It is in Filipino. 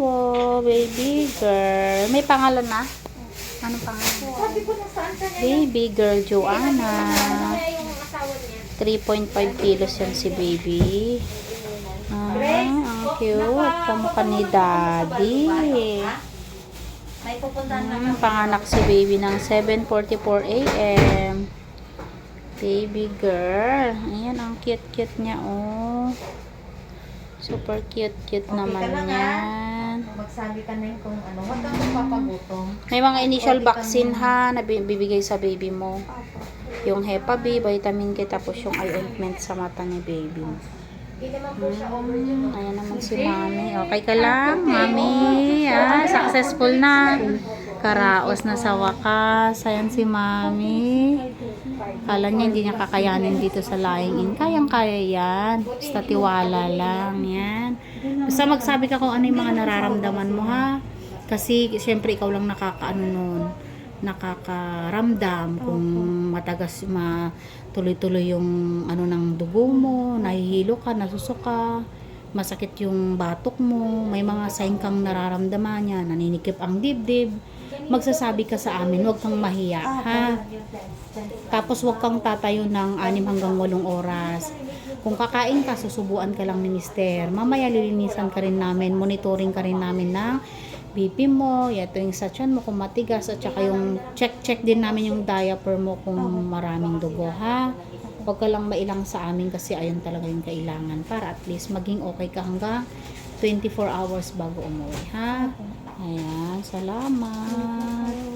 oh, baby girl. May pangalan na? Anong pangalan? Sabi ko na saan ka niya. Baby girl Joanna. Kaya yung asawa niya. 3.5 kilos yan si baby. Ang cute. Kamukha ni daddy. May pupuntahan na. Panganak si baby ng 7:44 AM. Baby girl. Ayan, ang cute-cute niya, oh. Super cute-cute Okay naman ka lang, yan. Magsabi ka na yung kung ano. Huwag kang mapapagutom. May mga initial Okay ka vaccine na. ha, na bibigay sa baby mo. Yung Hepa B, vitamin K, tapos yung eye ointment sa mata ni baby mo. Hindi naman po siya overdue. Ayan naman si mami. Okay ka lang, mami. Successful na. Karaos na sa wakas. Ayan si mami. Kala niya hindi niya kakayanin dito sa lying in. Kayang-kaya yan. Basta tiwala lang. Yan. Basta magsabi ka kung ano yung mga nararamdaman mo ha. Kasi syempre ikaw lang nakakaano nun. Nakakaramdam kung matagas tuloy-tuloy yung ano ng dugo mo, nahihilo ka, nasusuka, masakit yung batok mo, may mga sign kang nararamdaman niya, naninikip ang dibdib, magsasabi ka sa amin, huwag kang mahiya, ha? Tapos huwag kang tatayo ng 6 hanggang 8 oras. Kung kakain ka, susubuan ka lang ni mister. Mamaya lilinisan ka rin namin, monitoring ka rin namin ng BP mo, ito yung sa tiyan mo kung matigas, at saka yung check din namin yung diaper mo kung maraming dugo, ha? Huwag ka lang mailang sa amin kasi ayun talaga yung kailangan para at least maging okay ka hanggang 24 hours bago umuwi, ha? Ayan, salamat.